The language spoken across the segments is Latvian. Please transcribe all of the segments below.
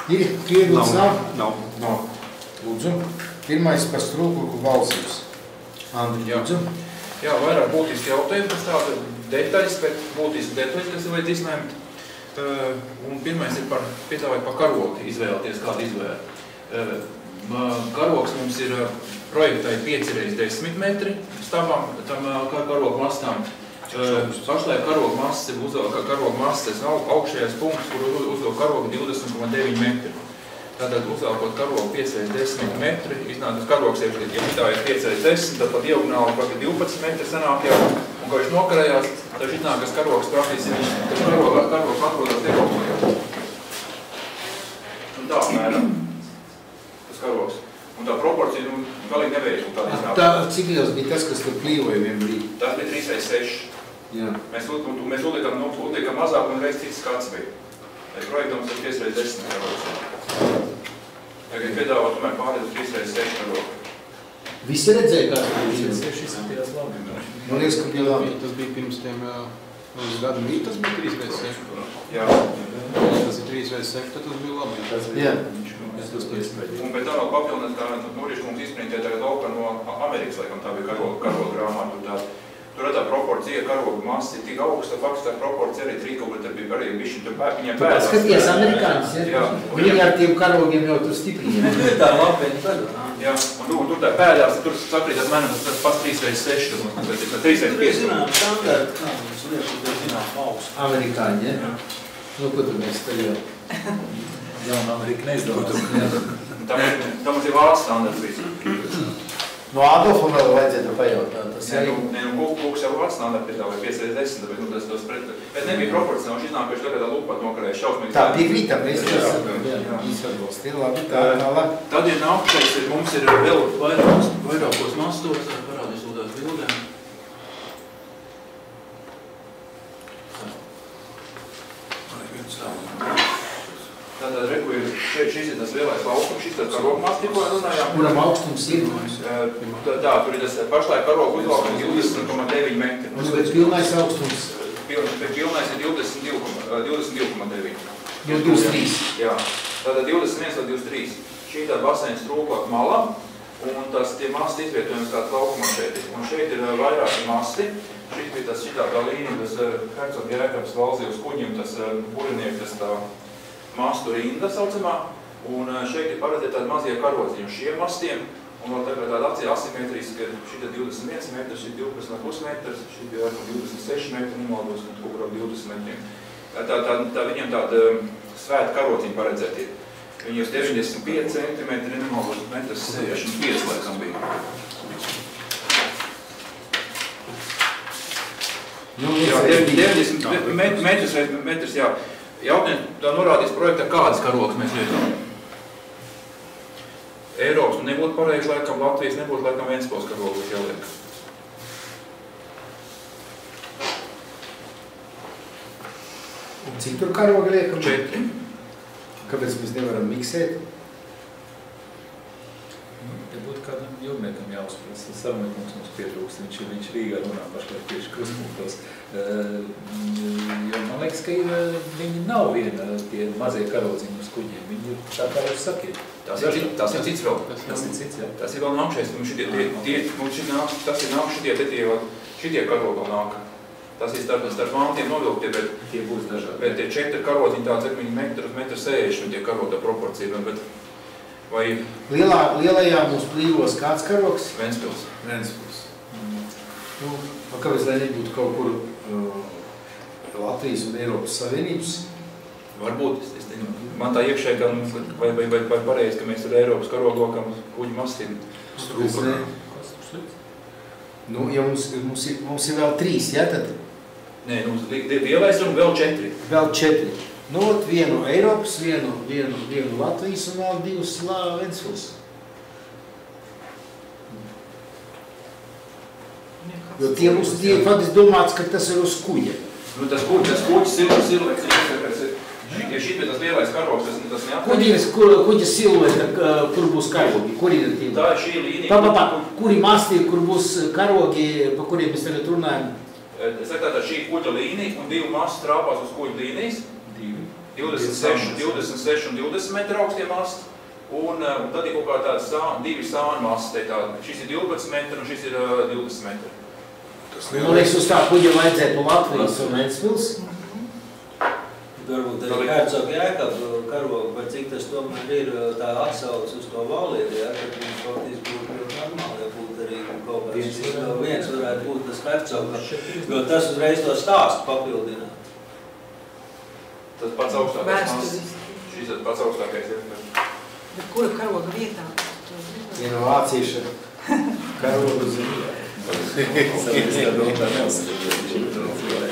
Ir piebildes nav? Nav. Lūdzu. Pirmais par strūkluku valsības. Andri, lūdzu. Jā, vairāk būtiski jautājumi, kas tāda detaļas, bet būtiski detaļas, kas ir vajadz izlēmt. Un pirmais ir piedāvāt par karogu izvēlēties, kādu izvēli. Karogs mums ir projektai 5x10 metri stāvam, tam karogu mastām. Pašlaik karogu masas augšējais punkts, kur uzvēl karogu 20,9 metri. Tātad uzvēlkot karogu 5x10 metri, iznāk tas karogs, ja tā ir 5x10, tad pa diagonāli paka 12 metri sanāk jau, un kā viņš nokarējās, tad iznāk tas karogs praktiski, tas karogs atrodas dekoklējā. Un tā mēram, tas karogs. Un tā proporcija, galīgi neveicu tādā iznāk. Tā, cik liels bija tas, kas tur plīvoja vien brīdi? Tas bija 3x6. Jā. Mēs uzliekam mazāk un reiz cits skats bija. Projektams ir 5x10 karogs. Tagad piedāvā tomēr pārēt uz 3x6 karogu. Visi redzēja, kā tas bija? 3x6 izskatījās labi. Man liekas, ka bija labi. Tas bija pirms tiem gadu mīt, tas bija 3x6. Jā. Tas ir 3x6, tad tas bija labi. Jā. Un pēc tā vēl papildināt, kā Nūriša mums izprintē tagad lauka no Amerikas, laikam tā bija karogu grāmata. Tur tā proporcija karogu masa ir tik augsta, faktiski tā proporcija arī trīkauga, tad bija arī bišķi tur viņiem pēdās. Skaties amerikānis, ja? Viņi ar tiem karogiem jau tur stiprīja. Tā labi, tagad. Jā, un tur tā pēdās, tur sakrītās mēnam, tas pats 3x6, tas mums ir 3x5. Tur zinām, standarti, kā mums liekas, tur zinām augstu. Amerikāņi, ja? Nu, ko tu mēs te jau? Jauna Amerika neizdomās. Tam mums ir valsts standarts visu. No Adolfa vēl vajadzētu pajautāt. Kūks jau valsts standarts piedāvāja 5x10, tāpēc tas pret... Bet nebija proporcionāli, iznākuši tagad lūpat nokarēja šausmīgi. Tā piekrītam, mēs izsvarbosti. Labi, tā labi. Tad ir nākušais, mums ir vēl vairākos mastos, parādīs lūdās bildēm. Tātad, reku ir, šis ir tas lielais laukums, šis tas karogu masts tikko runājām. Kuram augstums ir? Tā, tur ir tas pašlaik karogu uzlaukums 20,9 metri. Un bet pilnais augstums? Pilnais ir 22,9. 23. Jā, tātad 21 vai 23. Šī tā baseina strūklāt mala, un tas tie masti izvietojums kāds laukumā šeit. Un šeit ir vairāki masti. Šis bija tas šitā tā līnija, tas Hercog Jēkabs valzīja uz kuģim, tas burinieki, tas tā mastu rinda saucamā, un šeit ir paredzēti tādi mazie karodziņi uz šiem mastiem, un vēl tagad tāda asimetriski, ka šita 21 metrs, šita 12,5 metrs, šita bija 26 metri, nemaldos, un kaut kurām 20 metriem. Tā viņiem tāda svēta karodziņa paredzēti. Viņi uz 95 centimetri, nemaldos, metrs 65 laikam bija. Jā, 90 metrs, jā. Jautājums, tā norādīs projektā, kādas karogas mēs lietojam. Eiropas nebūtu pareizi laikam, Latvijas nebūtu laikam Ventspils karogas jāliek. Un cik tur karoga liekam? 4. Kāpēc mēs nevaram miksēt? Ja būtu kādam jūrniekam jāuzprasa, Sarunekums mums pietrūkst, viņš Rīgā runā pašlaik tieši krustpunktos. Jo man liekas, ka viņi nav viena tie mazie karodziņi uz kuģiem, viņi ir tā kā jūs sakiet. Tas ir cits vēl. Tas ir cits, jā. Tas ir vēl nākšais, šitie karogi vēl nāk. Tas ir starp vāntiem novilktie, bet tie būs dažādi. Bet tie 4 karodziņi tāds, viņi metru uz 1,60 tie karota proporcija, bet vai... Lielajā mums plīvos kāds karogs? Ventspils. Ventspils. Nu, kāpēc, lai nebūtu kaut kur Latvijas un Eiropas Savienības? Varbūt, man tā iekšē gan, vai pareizi, ka mēs ar Eiropas karogokam kuģi mastiem strūkam. Nu, ja mums ir vēl 3, ja, tad? Nē, mums lielais un vēl 4. Vēl 4. Nu, vienu Eiropas, vienu Latvijas un vēl 2 Ventspils. Jo tie mums faktiski domāts, ka tas ir uz kuģa. Nu, tas kuģis siluets, ja šī bija tas lielais karogs, tas neatkarīgs. Kuģa silueta, kur būs karogi? Kur ir tie? Tā ir šī līnija. Kuri masti, kur būs karogi, pa kuriem mēs tagad runājam? Es saku tātad šī kuģa līnija un 2 mastu trāpās uz kuģa līnijas. 26 un 20 metru augstie masti. Un tad ir kaut kā tāds divi sāņu masti. Šis ir 12 metri un šis ir 20 metri. Man liekas, uz tā kuģa vajadzētu Latvijas un Ventspils. Varbūt arī Hercoga Jēkabu karogu, vai cik tas tomēr ir tā atsauc uz to valīdi, ja, kad viņš faktiski būtu ļoti normāli, ja būtu arī kaut kāds viens varētu būt tas Hercoga, jo tas uzreiz to stāstu papildina. Tas pats augstākais masts. Šis ir pats augstākais. Bet kura karoga vietā? Viena vācieša karoga zīmē.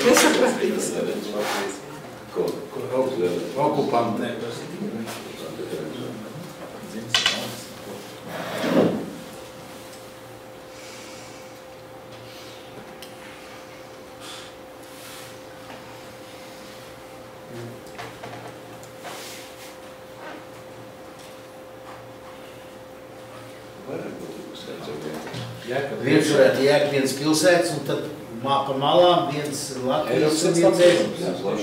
Nesapratīs. Okupanti. Viens varētu Jēkabpils pilsētas, un tad pa malām viens Latvijas un viens Eiropas.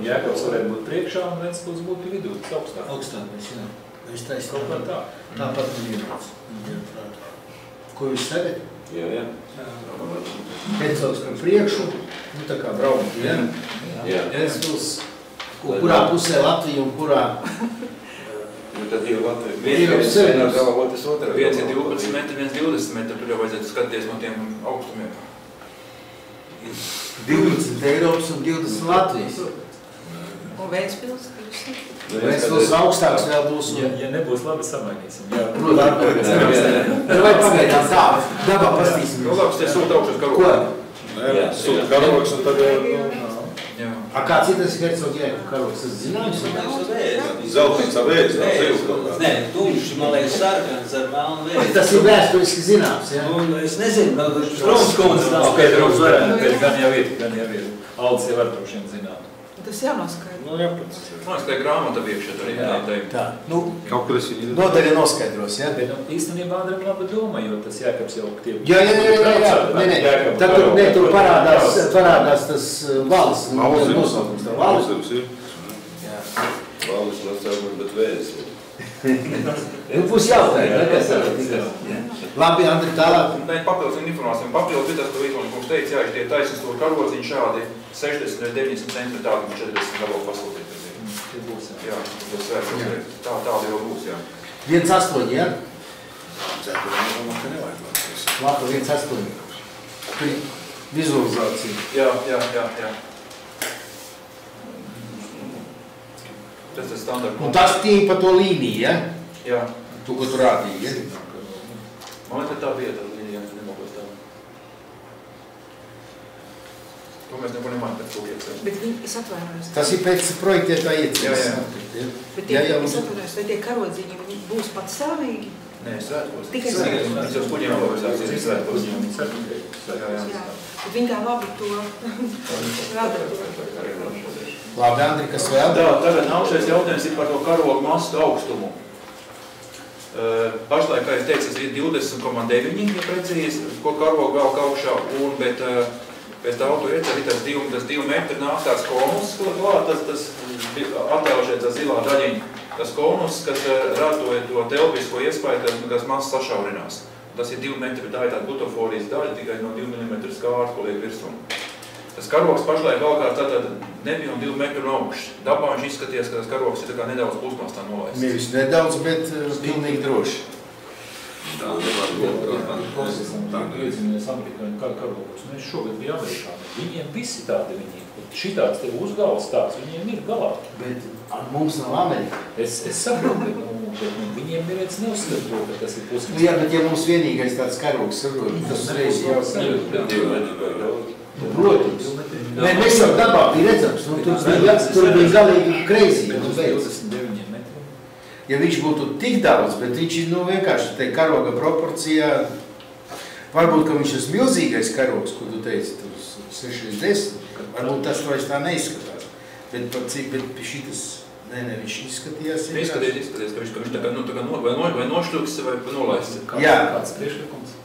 Jēkabs varētu būt priekšā un Ventspils būtu vidū, tas augstāk. Augstākais, jā. Es taisnu. Kaut kā tā. Tāpat man iebrauc. Ko jūs tagad? Jā. Hercogs par priekšu, nu tā kā braukt, jā? Jā. Ventspils, kurā pusē Latvija un kurā? Tad divi Latvijas. Viens ir 12 metri, viens 20 metri. Tur jau vajadzētu skatīties no tiem augstumiem. 20 Eiropas un 20 Latvijas. Un Ventspils? Ventspils augstāks vēl būs. Ja nebūs labi, samainīsim. Protams, vai pagaidām tā, dabā pastīsim. Nu, labs, te sūta augšas karogu. Ko? Sūta karogs un tad Jā. A kāds ir tas Hercoga Jēkabu karogs? Tas zināms? zeltīts ar vēzi, nav zivs kaut kā. Nē, tumšs, man liekas, sarkans ar melnu vēzi. Tas ir vēsturiski zināms, jā? Un es nezinu, Strums kundze nav. Ok, Drums varētu, gan jau ir. Aldis jau var droši vien zināt. Tas jānoskaidro. Nu, jāpats. Man liekas, ka grāmata biekšā tur ir jāteikt. Tā, nu, Kaut kur es viņu nodaļa noskaidros, jā? Bet īstenībā Andrem laba doma, jo tas Jēkabs jau tie... Jā, nē, tad tur parādās tas valis. Valzivs ir. Jā. Valzivs nācāmies, bet vēzis ir. Nu, būs jautājumi, nekas tā. Labi, Andri, tālāk. Nē, papildus informāciju. Papildus ir tas, ko Vītonis kungs teica, jā, tie taisnes tur karodziņi šādi 60 vai 90 centi, tādi 40 gabalu pasūtīt. Jā, tas vērts. Tādi jau būs, jā. 1,8, jā? Nevajag. Lapa 1,8. Vizualizācija. Jā. Tas ir standarta. Un tas tīm pa to līniju, ja? Jā. Tu, ko tu rādīji, ja? Man liekas, tā vieta ar līnijām, tu nemokos tā. To mēs neko nemājam pēc to iecēt. Bet es atvainojos. Tas ir pēc projektētā iecības. Jā. Bet es atvainojos, vai tie karodziņi būs patstāvīgi? Nē, svētkos. Tikai svētkos. Viņš jau kuģiem pavarsās, ir svētkos. Jā. Bet viņi tā labi to rada. Labi, Andri, kas vēl? Tagad nākšais jautājums ir par to karogu mastu augstumu. Pašlaik, kā es teicu, tas ir 20,9, ja precīzi, ko karogu velk augšā, bet pēc tā auto iecēt, tas 2 metri nāk tāds konus, klāt, tas attēl šeit tā zilā daļiņa, tas konus, kas ratoja to telpisko iespēju, kas maz sašaurinās. Tas ir 2 metri, bet tā ir tāda butaforijas daļa, tikai no 2 mm skārta, ko liek virsum. Tas karogs pašlaik vēl kā tātad nebija un 2 metru no augšas. Dabā viņš izskaties, ka tas karogs ir tā kā nedaudz pusmās tā nolaists. Nevis nedaudz, bet pilnīgi droši. Tā nevar būt. Iezīmēs amerikāņu karogus. Mēs šogad bija amerikāni. Viņiem visi tādi viņi. Šitāds tev uzgals tāds, viņiem ir galā. Bet mums nav Amerika. Es saprotu, bet viņiem neviens neuzskata to, ka tas ir pusmās. Nu jā, bet ja mums vienīgais tāds karogs, tas reiz jau... Protams. Nē, mēs jau dabā bija redzams, nu, tur bija galīgi crazy. 29 metri. Ja viņš būtu tik daudz, bet viņš ir, nu, vienkārši te karoga proporcijā, varbūt, ka viņš ir milzīgais karogs, ko tu teici, tur 6-10, varbūt tas vairs tā neizskatās. Bet par cik, bet šitas, nē, viņš izskatījās. Izskaties, ka viņš tā kā, vai nošļuks, vai nolaists. Jā. Kāds priekšlikums?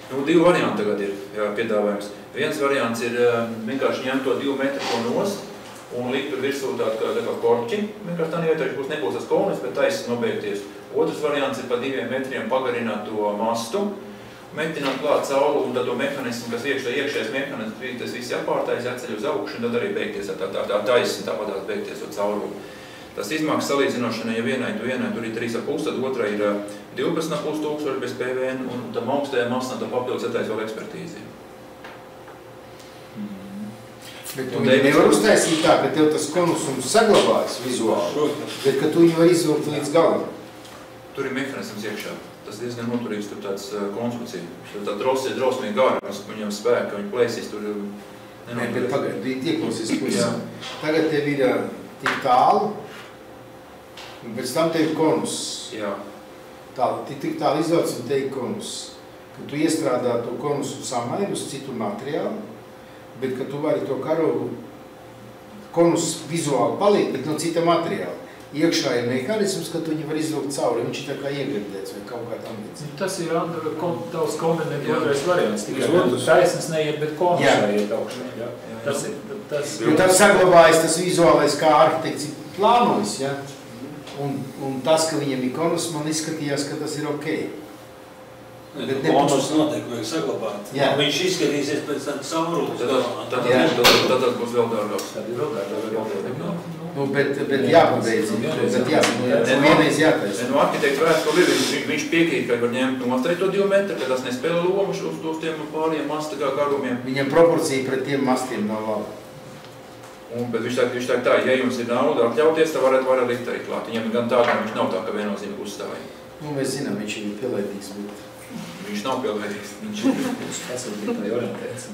Nu, 2 varianti tagad ir piedāvājums. Viens variants ir vienkārši ņemt to 2 metru nost un likt tur virsū tādu kā korķi, vienkārši tā nevietā, viņš nebūs tas konis, bet taisas nobeigties. Otrs variants ir pa 2 metriem pagarināt to mastu, metināt klāt cauru un tad to mehānismu, kas iekšējais mehānisms, tas viss jāpārtais, jāceļ uz augšu un tad arī beigties tā taisni, tāpatās beigties uz cauru. Tas izmaksas salīdzinošanai, ja vienai tur ir 3,5, tad otrai ir 12,5 tūkstoši bez PVN un tam augstajam masnam tam papildus jātais vēl ekspertīzi. Bet tu viņu nevar uztaisīt tā, ka tev tas konusums saglabājas vizuāli, bet ka tu viņu var izvilkt līdz galam. Tur ir mehānisms iekšā. Tas diezgan noturīgs, tur tāds konstrukcija. Tā drosi ir drausmīgi gāri, viņam spēka, ka viņi plēsīs tur. Nē, bet pagaidi, ieklausies pusi. Tagad tev ir tik tālu, un pēc tam tev ir konus. Jā. Tik tālu izvelc un te ir konus. Ka tu iestrādā to konusu samairu uz citu materiālu, bet ka tu vari to karogu konus vizuāli paliek, bet no cita materiāla. Iekšā ir mehānisms, ka tu viņu var izvilkt cauri, viņš ir tā kā iegrirdēts vai kaut kā tam līdz. Tas ir tavs kombinēt otrais variants, tikai taisnes neiet, bet konusā iet augšā. Tas saglabājas tas vizuālais, kā arhitekts ir plānojis, ja? Un tas, ka viņam ir konus, man izskatījās, ka tas ir okei. Konus noteikti vajag saglabāt. Viņš izskatīsies pēc tam caurulus. Tad tas būs vēl dārgāks. Tad ir vēl dārgāk. Bet jāpabeidz, vienreiz jātaisa. No arhitekta vēstuli ir, viņš piekrīt, ka var ņemt nostrai to 2 metru, ka tas nespēlē lomu uz tiem pāriem mastu kā garumiem. Viņam proporcija pret tiem mastiem nav laba. Bet viņš tā, ja jums ir nauda atļauties, tad varat likt arī klāt. Viņam gan tā, ka viņš nav tā, ka viennozīmīgi uzstāja. Mēs zinām, viņš ir pielēdīgs, bet... Viņš nav pielēdīgs. Viņš ir pasūtītāji orientēts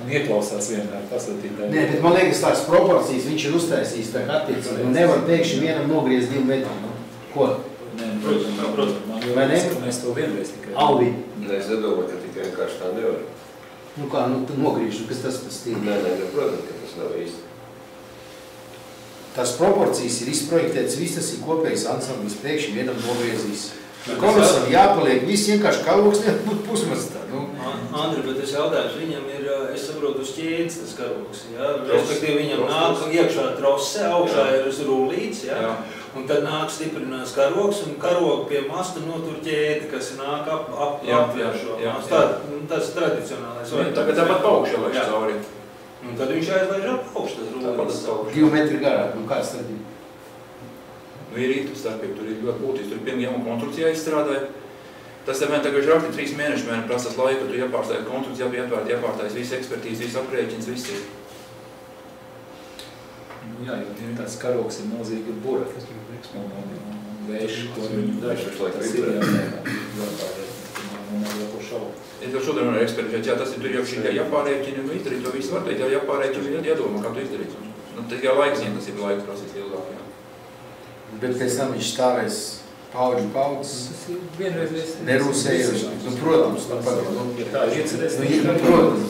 un ieklausās vienmēr pasūtītāji. Nē, bet man liekas tās proporcijas viņš ir uztaisījis tā kā attiecīgi. Nevar pēkšņi vienam nogriezt 2 metru. Ko? Nē, protams. Vai ne? Mēs to vienreiz tikai. Alvi. Es nedomāju, ka tikai vienkārši tā nevar. Nu kā, tu nogriežu, kas tas par stīli? Nē, protams, ka tas nav īsti. Tās proporcijas ir izprojektētas, viss tas ir kopējs ansamblis, pēkšņi vienam nogriezīs. Konusam jāpaliek, viss vienkārši karogs nebūt pusmastā. Andri, bet tas jautājums, viņam ir, es saprotu, uz ķēdes tas karogs, ja? Respektīvi viņam nāk iekšā trose, augšā ir rullīts, ja? Un tad nāk stiprinās karogs, un karogu pie masta notur ķēdi, kas nāk apvērš šo mastu. Tas ir tradicionālais. Tagad tāpat paugšā laiš cauri. Un tad viņš aizlaiž apauš, tas rullīts. 2 metri garāk, nu kāds tad ir? Nu, ir īstu starpību, tur ir ļoti būtiski, tur ir pirmā jauna konstrukcijā izstrādāja. Tas ir vien tagad, viņš rakti 3 mēneši, mēne prasās laiku, tu jāpārstāja konstrukcija, jāpārtājas visu ekspertīzi, visu aprēķins, viss ir. Jā, jo tāds karogs ir milzīgi bura. Un vējš, ko viņi daži, tas ir Es jau šodien varu ekspertēt, jā, tas ir tur jau šī jāpārēķina, nu izdarīt to visu var teikt, jāpārēķina, jādomā, kā tu izdarīt. Nu, tikai laiks, tas ir laiks prasīs ilgāk, jā. Bet pēc tam viņš stāvēs paudžu paudzes, tas ir vienreiz nerūsējoši. Nu, protams, ja tā ir iecerēs. Protams,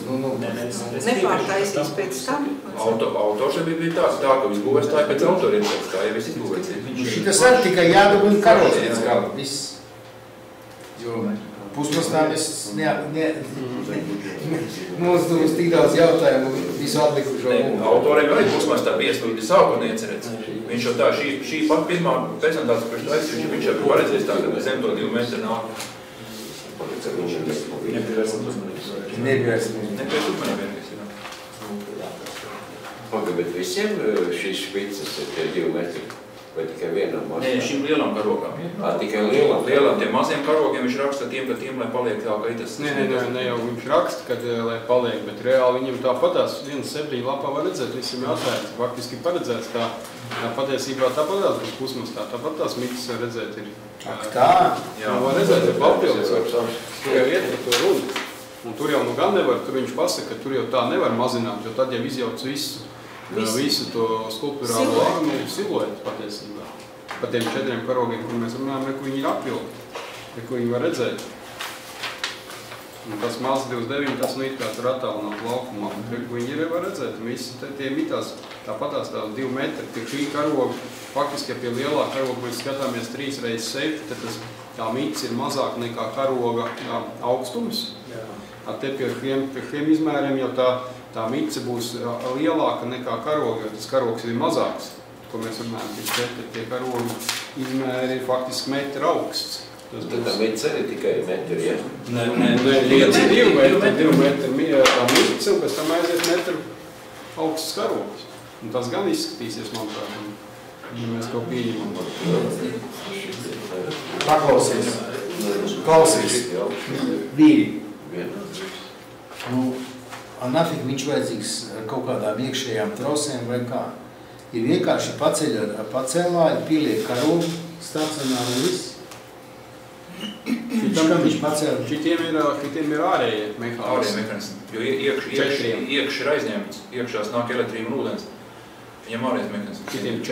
Nepārtaisīs pēc tam. Autošai bija tā, ka viss būvēs tā pēc autoriem pēc tā, ja viss izbūvēs. Šitas arī tikai jādabūna karogs līdz galam, viss. Jo pusmastā mēs mums tik daudz jautājumu visu atlikušo mūku. Autoriem arī pusmastā piesūti sākotnē iecerēts. Viņš jau tā, šī pat pirmā prezentācija, kurš taisījuši, viņš jau paredzējis tā, ka zem to 2 metru nāk. Nepievērsim uzmanības. Nepievērsim uzmanības, jā. Paga, bet visiem šīs špicas ir tie 2 metri? Vai tikai vienam mašām? Nē, šīm lielām karogām. Tikai lielām? Lielām, tiem maziem karogiem viņš raksta tiem, ka tiem, lai paliek tā, ka tas... Ne jau viņš raksta, kad, lai paliek, bet reāli viņam tāpatās 1,7 lapā var redzēt, visam atvērts. Faktiski paredzēts tā patiesībā tāpatās būs pusmastā, tāpat tās mitas var redzēt ir. Ak tā? Jā, var redzēt, ir papildus. Tur jau iet par to runu. Un tur jau nu gan nevar, tur viņš pasaka, ka tur jau tā nevar mazināt, jo tad jau izjauc visu to skulpturālo armu siluetu patiesībā. Par tiem 4 karogiem, kur mēs runājam, kur viņi ir apvilkti, kur viņi var redzēt. Un tas maz 29, tas nu it kā tur attālināt laukumā, un kur viņi ir var redzēt. Un visi tie mitās, tāpatās tās 2 metri, tie šī karoga, faktiski, ja pie lielā karoga mēs skatāmies 3x7, tad tā mitas ir mazāk nekā karoga augstums. Te pie šiem izmēriem jau tā tā mice būs lielāka nekā karoga, jo tas karogs ir mazāks, ko mēs runājam, tie karogi izmēri ir faktiski metri augsts. Tad tā mice arī tikai metri, ja? Nē, 2 metri tā mice, un pēc tam aiziet metru augsts karogs. Un tas gan izskatīsies, manuprāt, ja mēs to pieņemam. Paklausies. Klausies. Vīri. Nu, nafik viņš vajadzīgs kaut kādām iekšējām trosēm vai kā? Ir vienkārši pacēlāji, pieliek karogu, stacionāri un viss. Šitam viņš pacēla. Šitiem ir ārējie mehānismi. Ārējie mehānismi, jo iekš ir aizņemts, iekšās nāk elektrība un ūdens. Viņam ārējais mehānisms. Šitiem ir 4.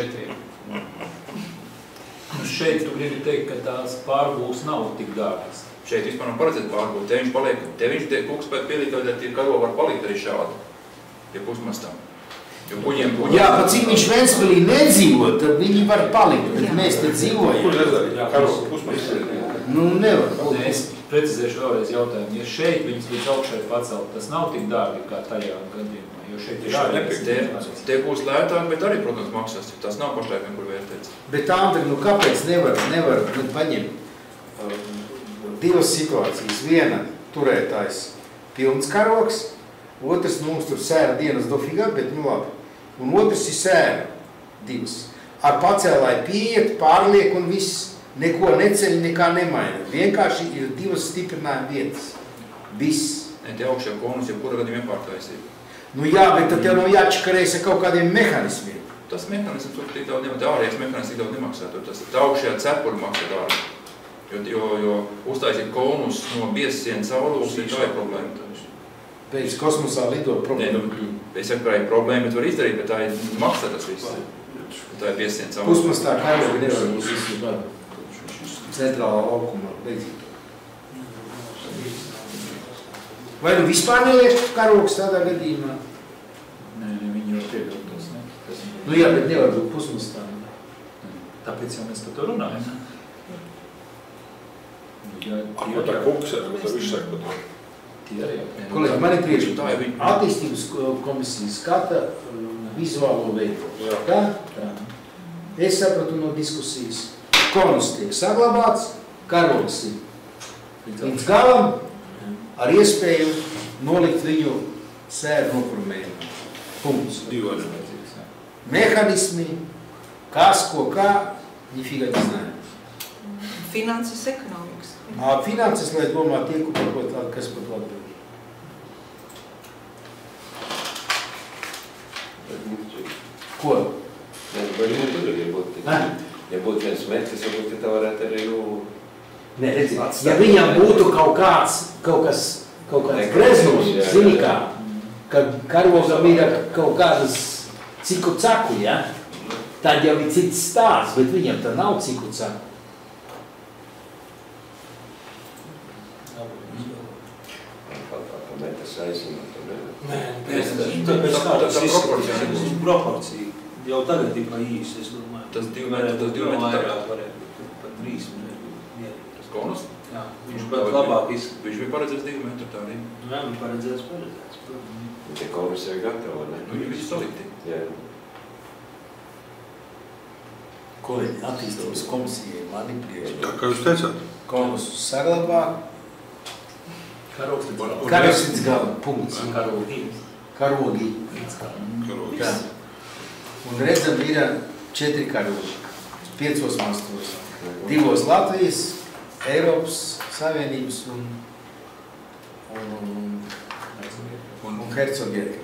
Nu šeit tu gribi teikt, ka tās pārbūves nav tik dārgas. Šeit vispār nav paredzēt pārbūve. Te viņš paliek, te viņš tie kuks pēc pielikt, ka tie karogi var palikt arī šādi. Pie pusmastām. Jo kuģiem... Jā, pat cik viņš Ventspilī nedzīvo, tad viņi var palikt, bet mēs te dzīvojam. Kur redzēt? Karogu pusmastā. Nu, nevar. Es precizēšu vēlreiz jautājumu. Ja šeit viņas līdz augšai pacelt, tas nav tik dārgi kā tajā gadījumā. Jo šeit ir ārējais. Te būs lētāk, bet arī, protams, maksās. Tas nav pašlaik vienkur vērtēts. Bet Andri, nu kāpēc nevar paņemt divas situācijas? Viena turētājs pilns karogs, otrs mums tur sēra dienas dofigā, bet nu labi. Un otrs ir sēra divas. Ar pacēlāju pieiet, pārliek un viss. Neko neceļ, nekā nemaina. Vienkārši ir divas stiprinājuma vietas. Viss. Ne, te augšā konus jau kura gadījumā iepārtaisīt. Nu jā, bet tad jau nav jāčakarējas ar kaut kādiem mehānismiem. Tas mehānisms tur tik daudz nemaksā, ārējais mehānisms tik daudz nemaksā. Tas augšajā cepuri maksā dārgi. Jo uztaisīt konus no biezsienas saules, tā ir problēma. Pēc kosmosā lido problēma. Ne, nu, es saku, ka ir problēma, bet var izdarīt, bet tā ir maksā tas viss. Tā ir biezsienas saules. Pusmastā karogi nevar būt visu gadu. Centrālā laukumā beidzīt. Vai nu vispār neliek karogs tādā gadījumā? Nē, viņi jau piebildos, ne? Nu jā, bet nevar būt pusmastā. Tāpēc jau mēs par to runājam. Ko tā kuks ir? Tā viss saka par to. Kolēģi, man ir priekšlikums. Attīstības komisija skata vizuālo veidošanu. Tā? Es sapratu no diskusijas. Konus tiek saglabāts, karogs ir līdz galam, ar iespēju nolikt viņu sēru noformējumu. Punkts. Mehānismi, kas, ko, kā, nifiga neznājam. Finanses ekonomikas. Finanses, lai domā tie, kas par to atbild. Ko? Ja būtu viens metrs, varbūt tā varētu arī, Nē, redziet, ja viņam būtu kaut kāds greznums, zini kā, ka karogam ir kaut kādas ciku caku, ja? Tad jau ir cits stāsts, bet viņam tā nav ciku caku. metrs aizņemot. Tāpēc kā tas izskatās proporcija. Jau tagad ir pa īsi, es domāju. Tas 2 metri vairāk varētu būt, pat 3 metri. Tas konus? Jā, viņš pat labāk izskatās. Viņš bija paredzēts 2 metri tā arī. Jā, nu paredzēts. Tie konus ir gatavi, ne? Nu, viņi visi salikti. Jā. Kolēģi, attīstības komisijai mani priekšlikumi. Tā kā jūs teicāt? Konus saglabā. Karogs līdz galam. Karogs līdz galam, punkts. Karogi. Tā. Un redzam, ir 4 karogi, 5 mastos, 2 Latvijas, Eiropas Savienības un Hercogierka.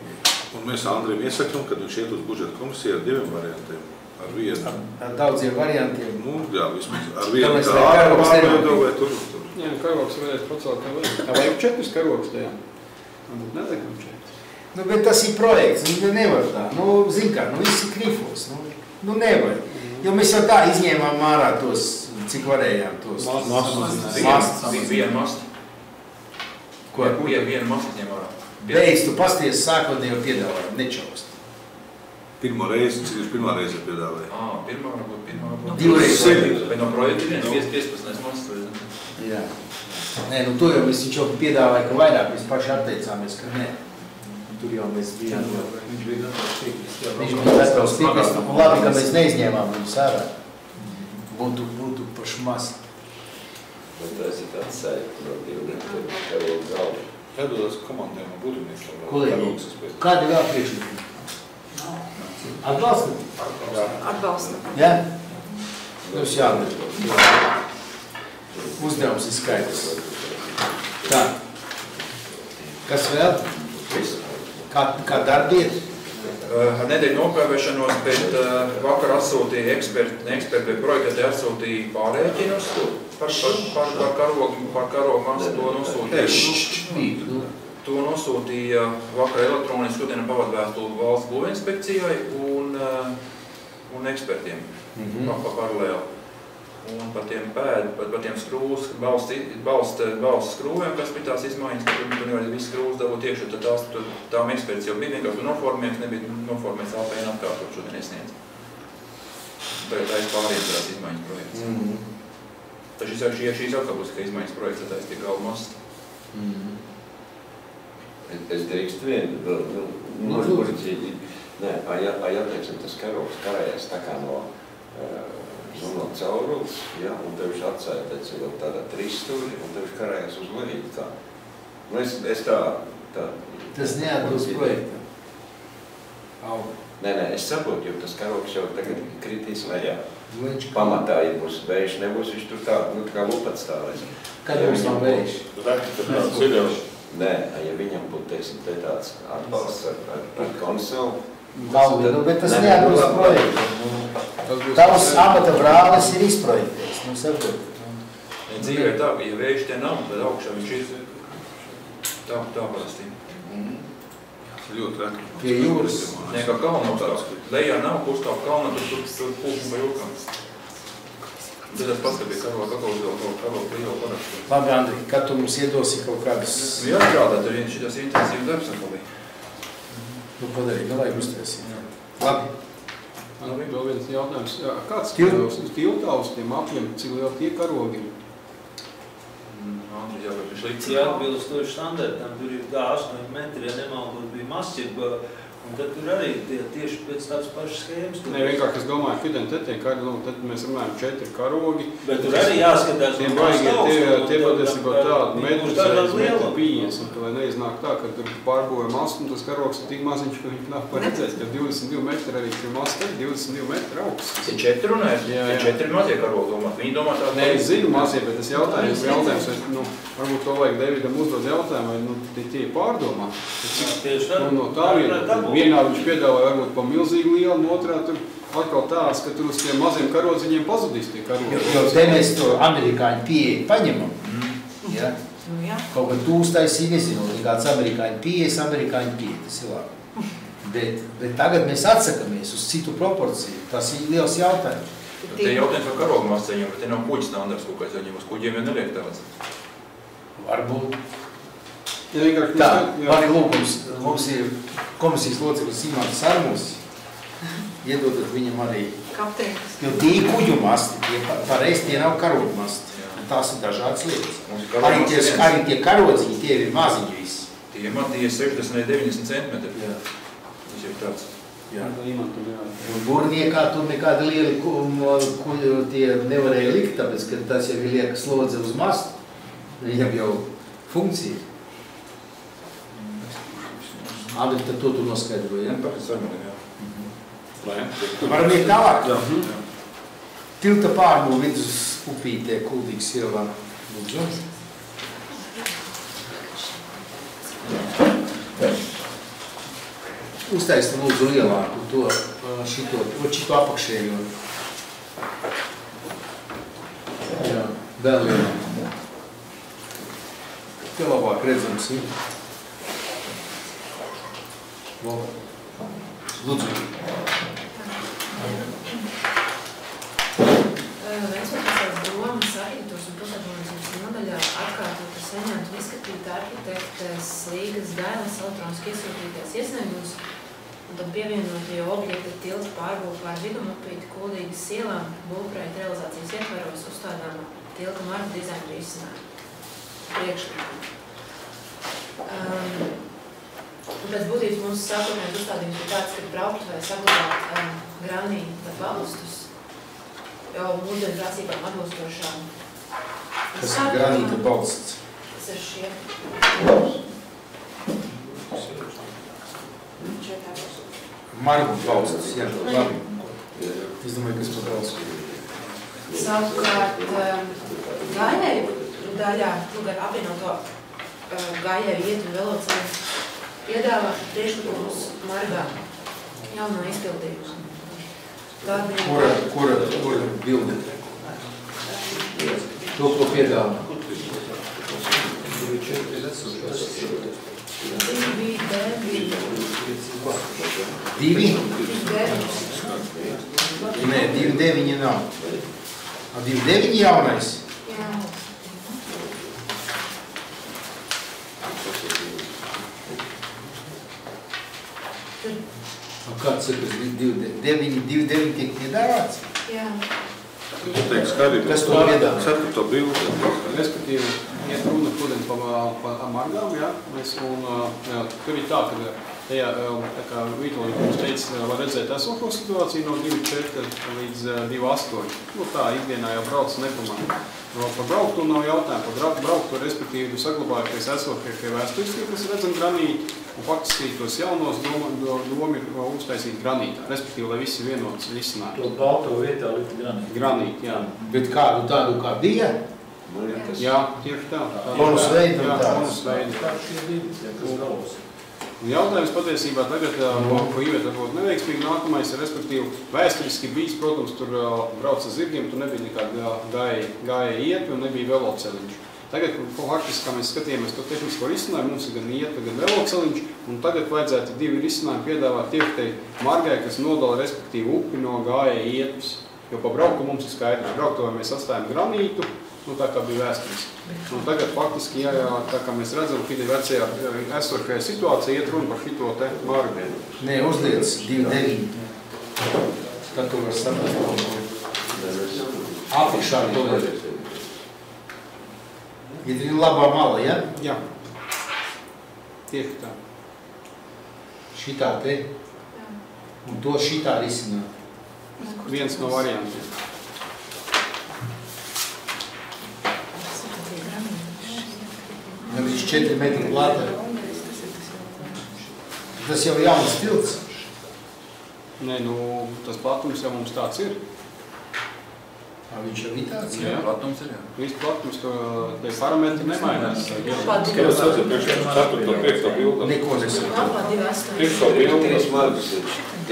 Un mēs Andriem iesakam, kad viņš iet uz budžeta komisiju ar 2 variantiem. Ar vienu. Ar daudziem variantiem. Nu, jā, vismaz. Ar vienu pārveido vai tur. Jā, karogs varēs pacelt kā vēl. Tā vajag 4 karogs tajā. Varbūt neliekam 4. Nu, bet tas ir projekts, nu nevar tā. Nu, zin kā, nu viss ir krifos. Nu nevar. Jo mēs jau tā izņēmām ārā tos, cik varējām tos. Mastas. Vienu mastu. Ko? Vienu mastu izņēm ārā. Beidz, tu pasties sākotnējo piedāvājumu, nečaust. Pirmo reizi, cik jūs pirmā reize piedāvāja? Pirmā varbūt. 2 reizes. Vai no projekta viens 15 mastas? Jā. Nē, nu to jau mēs viņš jau piedāvāja, ka vairāk mēs paši atteicāmies, ka nē. tur jau mēs bijām. Viņš bija gatavs piekrist. Viņš bija gatavs piekrist, un labi, ka mēs neizņēmām viņu sārā. Būtu paši maz. Bet tas ir tāds sajūta no 2 metru karogu galvu. Jādodas komandiem un būtiniekam. Kolēģi, kādi vēl priekšlikumi? Atbalsta? Atbalsta. Jā? Mums jādara. Uzdevums ir skaidrs. Tā. Kas vēl? Kā darbiet? Ar nedēļu nokavēšanos, bet vakar atsūtīja eksperti vai projekti atsūtīja pārēķinus par karogu masu. To nosūtīja vakar elektroniski šodien pavadvēstuli valsts būvinspekcijai un ekspertiem pa paralēli. Un par tiem skrūvus, balsts skrūvēm, kas bija tās izmaiņas, tur nevarēja visu skrūvus dabūt iekšā, tad tām eksperts jau bija vienkārši noformēts, nebija noformēts APN atkārtot šodien iesniedz. Tā ir pāriedzinās izmaiņas projekts. Tad šīs atkal būs, ka izmaiņas projekts attais tie galvu masti. Es drīkst vienu, jāteiksim, tas karogs karājās tā kā no caurules, ja, un tev viņš atsāja tādā 3 stūri, un tev viņš karājās uz leju tā. Es tā... Tas neatbilst projektam. Nē, es saprotu, jo tas karogs jau tagad kritīs lejā. Pamatā, ja būs vējš, nebūs viņš tur tā kā lupats stāvēs. Kad jums nav vējš? Nē, ja viņam būtu, teiksim, te tāds atbalsts ar konsolu, bet tas neatbilst projektam. Tavs amata brālis ir izprojektējis, saprot. Dzīvē ir tā, ja vējš te nav, tad augšā viņš ir tā parasti. Ļoti reti. Pie jūras. Nē, kā kalna augstāk. Lejā nav kustāp kalna, tur pulkni vai jūkām. Tad es paskatīju karogu līgo parakstu. Labi, Andri, kad tu mums iedosi kaut kādas... Jā, strādāt, arī šitas intensīvs darbs atkal bija. Nu, padarīt, vajag uztaisīt. Labi. Vēl viens jautājums. Kāds tiltā uz tiem apļiem, cik liela tie karogi? Andri, jā, vai priekšlikts? Jā, atbilstoši standartam, tur ir tā 8 metri, ja nemaldos bija masķirba, un tad tur arī tieši pēc tādas pašas schēmas. Nē, vienkārši es domāju, ka tad mēs runājam 4 karogi. Bet tur arī jāskatās. Tie patiesībā tādu metru 50, un lai neiznāk tā, ka tur pārbūvē mastu, un tas karogs ir tik maziņš, ka viņi nav paredzēts, ka 22 metri arī ir masta, 22 metri augsts. Tie 4 runājas? Tie 4 mazie karogi domāt. Viņi domā tādu... Nē, es zinu mazie, bet tas jautājums, varbūt to vajag Davidam uzdot jautājumu, vai tie pārdomā. No tā vienā viņš piedāvāja varbūt pa milzīgi lielu, un otrā tur atkal tās, ka tur uz tiem maziem karodziņiem pazudīs tie karogi. Jo te mēs to amerikāņu pieeju paņemam. Ja? Kaut kā tu uztaisīji, nezinot, kāds amerikāņu pieeja, tas ir labi. Bet tagad mēs atsakamies uz citu proporciju. Tas ir liels jautājums. Te jautājums par karogu masceņiem, bet te nav kuģi standarts kaut kāds, viņiem uz kuģiem jau neliek tāds. Varbūt. Tā, man ir lūgums, mums ir komisijas loceklis Imants Sarmus, iedodat viņam arī, jo tie kuģu masti, pareizi tie nav karogu masti, tās ir dažādas lietas. Arī tie karodziņi, tie ir maziņi visi. Tie ir 60-90 centimetri. Tas ir tāds. Būrniekā tur nekādi lieli kuģi tie nevarēja likt, tāpēc, ka tas jau ir lieka slodze uz mastu. Viņam jau funkcija. Andri, tad to tu noskaidroji, ja? Pēc saruniem, jā. Varam iet tālāk? Tilta pārbūve vidus upītē, Kuldīgas ielā. Lūdzu. Uztaisni lūdzu lielāku to šito apakšējo. Jā, vēl lielāku. Te labāk redzams, ja? Lūdzu. Vecotās domas arhitektūras un pilsētmācības nodaļā atkārtot saņemt un izskatīt arhitektes Līgas Gailas elektroniski iesūtīties iesniegumus un tad pievienotie objekti tilta pārbūve pār vidumupīti Kuldīgas ielām būvprojekta realizācijas ietvaros uzstādām tilta marka dizaina risinājumu priekšlikumu. Un pēc būtības mūsu sākotnējais uzstādījums bija tāds, ka braukt vai saglabāt granīta balstus jau mūsdienu prasībām atbilstošām. Kas ir granīta balsts? Tas ir šie. Margu balsts, jā, labi. Es domāju, kas par balstu. Savukārt gājēju daļā, gar apvienoto gājēju iet un velocēju piedāvā priekšlikumus margā jauno izpildījumu. Kura bilde? To, ko piedāvā? 2? Nē, 2,9 nav. 2,9 jaunais? Jā. Kāds ir tas 2,9 tiek piedāvāts? Jā. Tu teiksi, kā arī kas to piedāvā? Ceturto bildi. Respektīvi, iet runa, protams, pa margām, jā, un tur ir tā, ka, ja, kā Vītolīte mums teica, var redzēt esošo situāciju no 2,4 līdz 2,8. Nu tā, ikdienā jau brauc nepamanā. Par brauktu nav jautājumu, par brauktu, respektīvi, saglabājoties esošie vēsturiskie, kas redzam granīti, un faktiski tos jaunos doma ir uztaisīt granītā, respektīvi, lai visi vienots risinājumi. To balto vietā likt granīti. Granīti, jā. Bet kādu tādu kā bija? Jā, tieši tā. Bonusveidi un tāds. Bonusveidi. Tā šie divi, kas galvas. Un jautājums patiesībā tagad, ko Iveta varbūt neveiksmīgi, nākamais ir, respektīvi, vēsturiski bijis, protams, tur brauca zirgiem, tur nebija nekāda gāja iepi un nebija veloceliņš. Tagad, faktiski, kā mēs skatījāmies to tehnisko risinājumu, mums ir gan iepi, gan veloceliņš, un tagad vajadzētu divi risinājumi piedāvāt tieši tai margai, kas nodala, respektīvi, upi no gāja iepis. Jo pa brauku mums ir skaidrs, brauktovē mēs atstājam granītu, nu tā kā bija vēsturiski. Un tagad faktiski, jā, tā kā mēs redzam, ka ir vecajā esošajā situācija iet runa par šito te margu. Nē, uzliec 2,9. Tad tu var saprast. Apikšā to ir. Ir labā mala, ja? Jā. Tieši tā. Šitā te. Un to šitā risināt. Viens no variantiem. Nevis 4 metri plata. Tas jau jauns tilts. Nē, nu, tas platums jau mums tāds ir. Viņš jau ir tāds, Jā, platums ir, jā. Viss platums, tie parametri nemainās. Tikai es sacīju, priekš 4. 5. bildi. Neko nesaka. Lapā 2,8. 5. bildi. 3 margas ir. 5.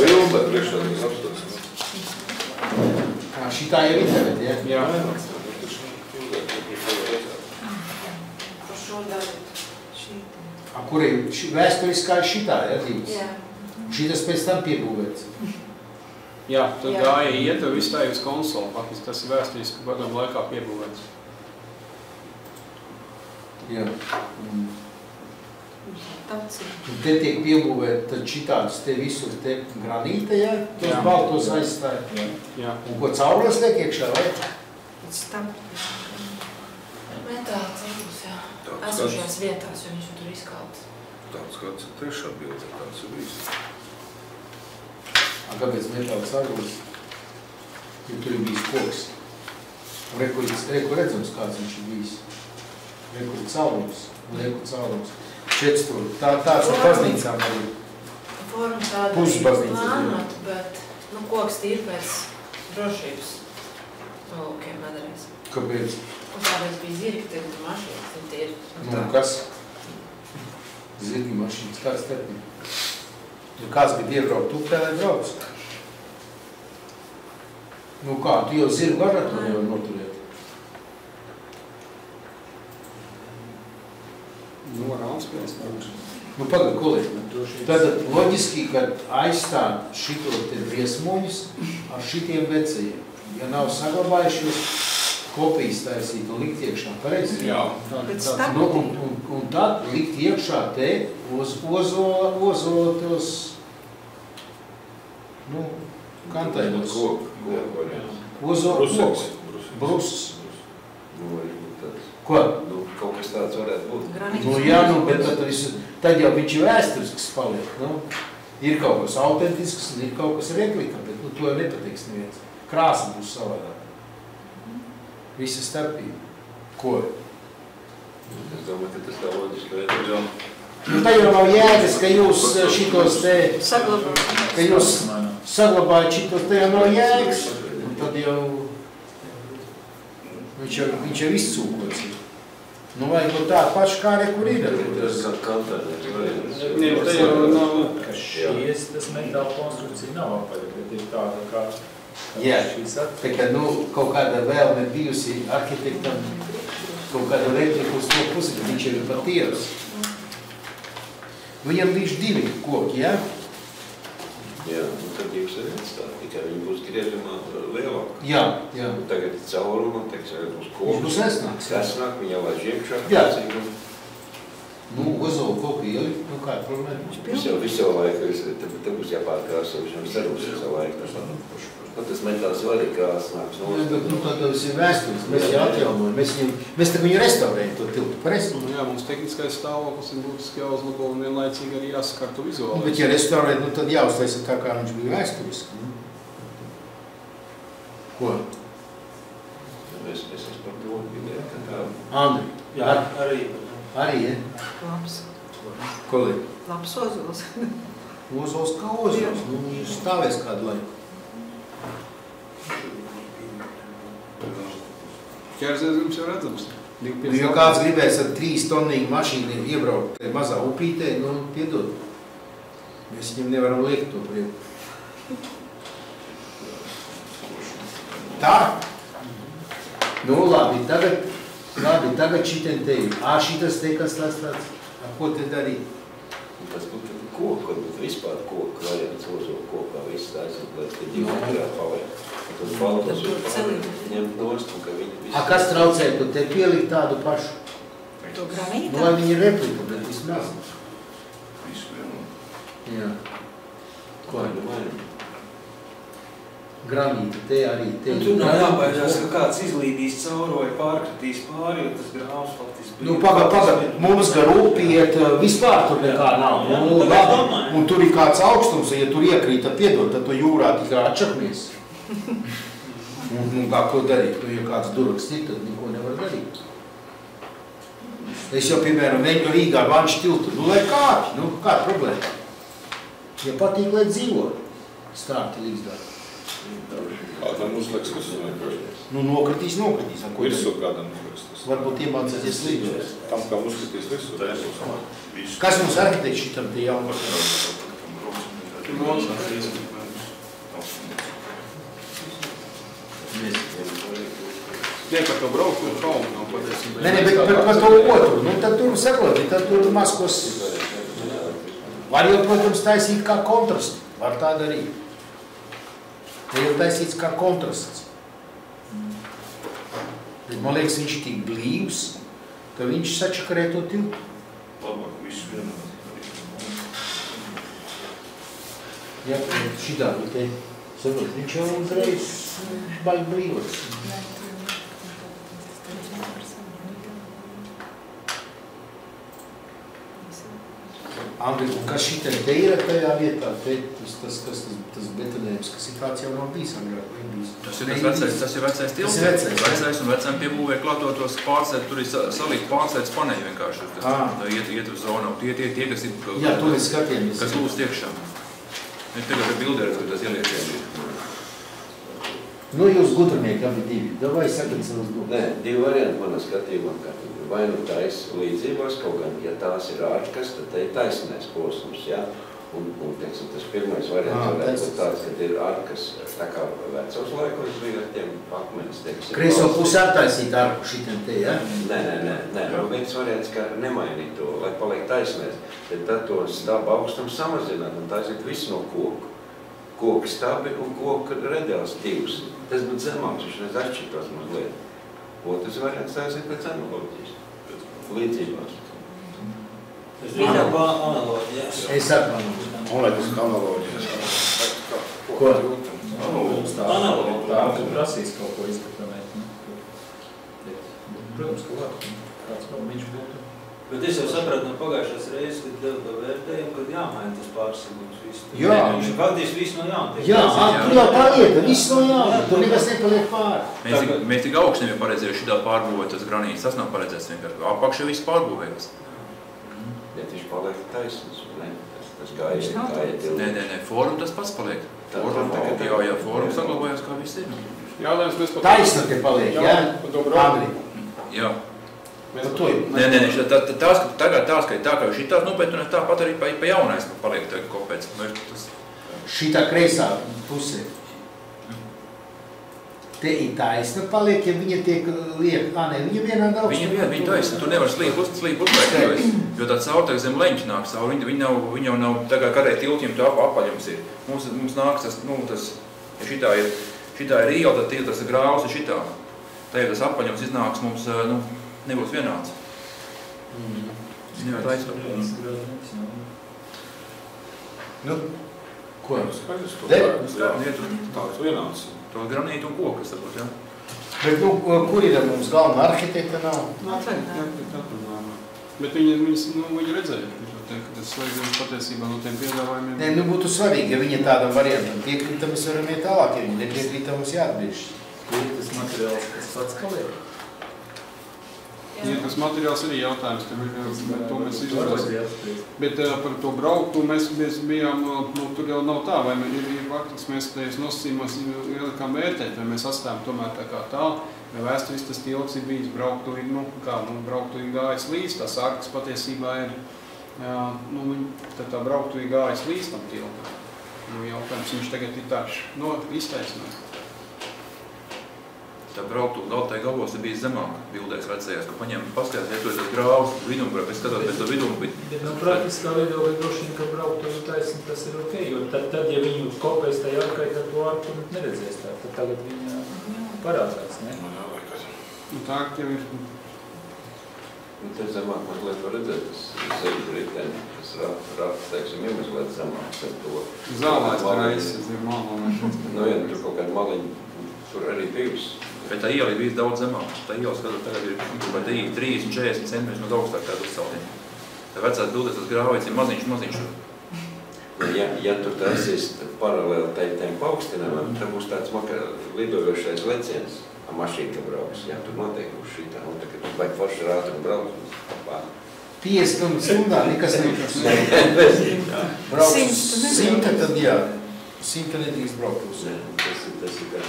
bildi, priekšā tas apstāsts. Šitā jau ir tagad, ja? Jā. Par šo daļu. Kur ir vēsturiskā ir šitā, ja? Jā. Šitas pēc tam piebūvēts. Jā, tad gāja iet, viss tā ir uz konsoli. Faktiski tas ir vēsturiski padomu laikā piebūvēts. Jā. Un te tiek piebūvēt tad šitādus te visur te granīta, ja? Tos baltos aizstāja. Jā. Un ko cauras liek iekšā, vai? Metāla ceļus, jā. Esošajās vietās, jo viņš tur izkalts. Tāds kāds ir 3. bildi, tāds ir viss. Kāpēc metāla cauras? Jo tur ir bijis koks. Reku redzams, kāds viņš ir bijis. Reku caurums. Čets tur. Tāds ar baznīcām arī. Forma tāda plānota, bet, nu, koks tīri pēc drošības nolūkiem nedarēs. Kāpēc? Un tāpēc bija zirgi, tagad mašīnas, tad tīri. Nu, kas? Zirgi mašīnas, kāds terpī? Kāds bija iebraukt upē, lai brauc? Nu kā, tu jau zirgu varat jau noturēt? Nu, pagad, kolēģi. Tad loģiski, ka aizstāt šito te briesmoņus ar šitiem vecajiem. Ja nav saglabājušies, kopijas taisīt un likt iekšā, pareizi? Jā. Nu, un tad likt iekšā te ozotos, nu, kantainos. Brusas. Ko Ko? Nu, kaut kas tāds varētu būt. Nu, jā, nu, bet tad jau viņš ir vēsturisks paliek, nu. Ir kaut kas autentisks un ir kaut kas replika, bet, nu, to jau nepateiks neviens. Krāsa būs savādāk. Visa starpība. Ko? Es domāju, ka tas tā loģiski veidā. Nu, tā jau nav jēgas, ka jūs šitos te... Ka jūs saglabājat šitos, tā jau nav jēgas. Un tad jau... Viņš jau izcūkots. Nu, vajag no tādu pašu kā arī, kur ir. Tas kā kantārnieks variants. Nē, tā jau nav... Ka šies, tas metāla konstrukcija nav apaļa, bet ir tāda kā... Jā, tā kā, nu, kaut kāda vēlme bijusi arhitektam, kaut kāda replika uz to pusi, ka viņš ir patieris. Viņam bijuši 2 koki, jā? Jā, un tad jūs arī atstāti, tikai viņi būs griežamā lielāk. Jā, jā. Un tagad caurumā, tagad būs koks. Viņš būs esnāks. Esnāk, viņa lai žiemšā. Jā. Nu, ozolu koku ielikt, nu kāda problēma? Visu laiku, te būs jāpārkrāso, viņam sarūs visu laiku. Nu, tas metāls var arī krāsnāks. Nu, tas ir vēstures, mēs jau atjaunojam, mēs tā viņu restaurējam, to tiltu, pareizi? Nu, jā, mums tehniskais stāvoklis ir būtiski jāuzlabo un vienlaicīgi arī jāsakārto vizuāli. Bet, ja restaurēt, nu, tad jāuztaisa tā, kā viņš bija vēsturiski. Ko? Es esmu par to ideju, ka tā... Andri? Jā, arī. Arī, ja? Labs. Ko liek? Labs ozols. Ozols kā ozols, nu, viņš stāvēs kādu laiku. Ķērzēzums jau redzams. Nu, jo kāds gribēs ar 3 tonnīgu mašīnu iebraukt mazā upītē, nu, piedod. Mēs viņam nevaram liekt to prieku. Tā? Nu, labi, tagad šitien te ir. Šitas te, kas tas tāds? Ko te darīt? Tas būtu koku, kad būtu vispār koku variants, ozolu kokā viss taisīt, lai te 2 metrā paliek. Tas baltas ņemt nost, un ka viņi visu... Kas traucē, tu te pielikt tādu pašu? To granītu? Nu, lai viņi ir replika, bet vismaz. Visu vienu. Jā. Ko? Vainu. Granīta, te arī. Tur nav jābaidās, ka kāds izlīdīs cauri vai pārkritīs pāri, jo tas grāvs faktiski... Nu, paga, mums gar upi iet, vispār tur nekā nav. Nu, labi, un tur ir kāds augstums, ja tur iekrīta piedod, tad tu jūrā tikai atšakmies. Un kā ko darīt? Nu, ja kāds duraks ir, tad neko nevar darīt. Es jau, piemēram, veņu Rīgā Vanšu tiltu, nu, lai kāpi, nu, kāda problēma? Ja patīk, lai dzīvo, stārti līdzdāt. Kādam uzliks, kas vienkārši. Nu, nokritīs. Virsū kādam uzliks tas. Varbūt iemācēties līdzos. Tam, kā uzskatīs virsū, tas būs. Kas mums arhitekts šitam te jaunu? Tiek ar to braukt un šaumu nav patiesībā. Nē, bet par to otru, nu, tad tur saglabīt, tad tur maskos. Var jau, protams, taisīt kā kontrastu. Var tā darīt. Te jau taisīts kā kontrasts. Bet, man liekas, viņš ir tik blīvs, ka viņš sačakarē to tiltu. Labāk, visu vienu. Jā, šitā, te, saprot, viņš jau uzreiz baigi blīvs. Andri, un kas šitien te ir tajā vietā, tas betonējums, kas ir tāds jau nav bijis agrāk, vai bijis? Tas ir vecais tilts. Tas ir Vecais un vecām piebūvē klātotos pārsēd, tur ir salikt pārsēdus paneļi vienkārši. Iet uz zonā. Tie, kas ir... Jā, tur ir skatījums. Kas lūst iekšā. Tagad ir bilderi, kur tas ieliek. Nu, jūs gudrinieki abi 2. Davai sakat savus domas. Nē, 2 varianti manā skatījumā, ka vai nu taisa līdzībās, kaut gan, ja tās ir ārkas, tad te ir taisnais posms, jā. Un teiksim, tas pirmais variants varētu būt tāds, kad ir ārkas, tā kā vecos laikos bija ar tiem akmenis, teiksim. Kreiso pusi attaisīt ārku šitien te, jā? Nē. Viens variants, ka nemainīt to, lai paliek taisnais, tad to stabu augstumu samazināt un taisīt visu no koku. Koku stabi un koku redēls 2. Tas būtu zemāks, viņš reiz atšķirtos mazliet. Otrs variants taisīt pēc analoģijas. Līdzībās. Es domāju, kā analoģijas. Es atmanu. Man liekas, ka analoģijas. Ko? Tā, ka prasīs kaut ko izpatronēt. Protams, ka var. viņš būtu. Bet es jau sapratu no pagājušās reizes, kad devu to vērtējumu, kad jāmaina tas pārsegums visu. Jā. Viņš faktiski visu no jauna. Jā, tur jau tā lieta, viss no jauna, tur nekas nepaliek pāri. Mēs tik augstu nebija paredzējuši šitā pārbūvēt tas granīts, tas nav paredzēts vienkārši. Apakšā viss pārbūvējās. Bet viņš paliek taisnīgs, ne? Tas gāja Nē, fórum tas pats paliek. Fórum saglabājās kā viss ir. Jautājums mēs pat... Taisna te paliek, jā? Agri. Jā. Nē, tagad tās, ka ir tā, ka šitās nopēt, un tāpat arī pa jaunais paliek tagad kopēc. Šitā kreisā pusē. Te ir taisna paliek, ja viņa tiek liek, viņa vienā daudz. Viņa taisna, tu nevar slīp uzliekt, jo tā caurtek zem leņķi nāk savu, viņa jau nav, tagad kādai tiltiem tu apaļums ir. Mums nāk tas, ja šitā ir iela, tad tas ir grāvs ir šitā. Tā ja tas apaļums iznāks mums, nebūs vienāds. Nevar taisnot. Ko? Tāds vienāds. To granītu un kokas, varbūt, jā. Bet, kur ir mums galvenā arhitekta nav? Bet viņi redzēja, ka tas svarīgi patiesībā no tiem piedāvājumiem. Nē, būtu svarīgi, ja viņa tādam variantam piekrītam, mēs varam iet tālāk, ja viņa nepiekrītam, mums jāatbrīš. Kur ir tas materiāls, kas pats paliek? Ja tas materiāls arī jautājums, to mēs izdarāsim. Bet par to brauktu mēs bijām, tur jau nav tā, vai ir faktiski mēs tajos nosacījumos ielikām vērtēt, vai mēs atstājam tomēr tā kā tā, vai vēsturis tas tilts ir bijis, brauktu ir gājis līdz, tās arkas patiesībā ir, tad tā brauktu ir gājis līdz tam tiltam. Jautājums, viņš tagad ir tāds, iztaisnās. Tā brauktu galtai galvos bija zemāk bildēs redzējās, ka paņēma paskatās, ja tu ir tas grāvs, vidumbrā, pēc skatāt pēc to vidumu. Bet praktiskā viedokļa droši vien, ka brauktu taisni, tas ir ok, jo tad, ja viņu kopēs tajā arkai, tad to arku neredzēs tā. Tad tagad viņa parādās, ne? Tā arka jau ir. Te zemāk mazliet var redzēt, tas zeļu riteni, tas rāps, teiksim, ir mazliet zemāk par to. Zālēs kreisas ir malā. Ja tur kaut kāda maliņa, tur arī bijis. Bet tā iela ir bijis daudz zemāk. Tā iela skatāt tagad ir 30-40 centimetrus no augstāk tādu uzceltiem. Tā vecās bildes tas grāveids ir maziņš. Ja tur taisīs paralēli tiem paaugstinājumiem, tad būs tāds lidojošais leciens, mašīna, ka brauks. Jā, tur noteikti būs šitā, un tad, kad tu baigi forši ar ātrumu brauks, 50 stundā nekas nekas. Brauks 100, tad jā. 100 nedrīkst braukt uz. Tas ir kā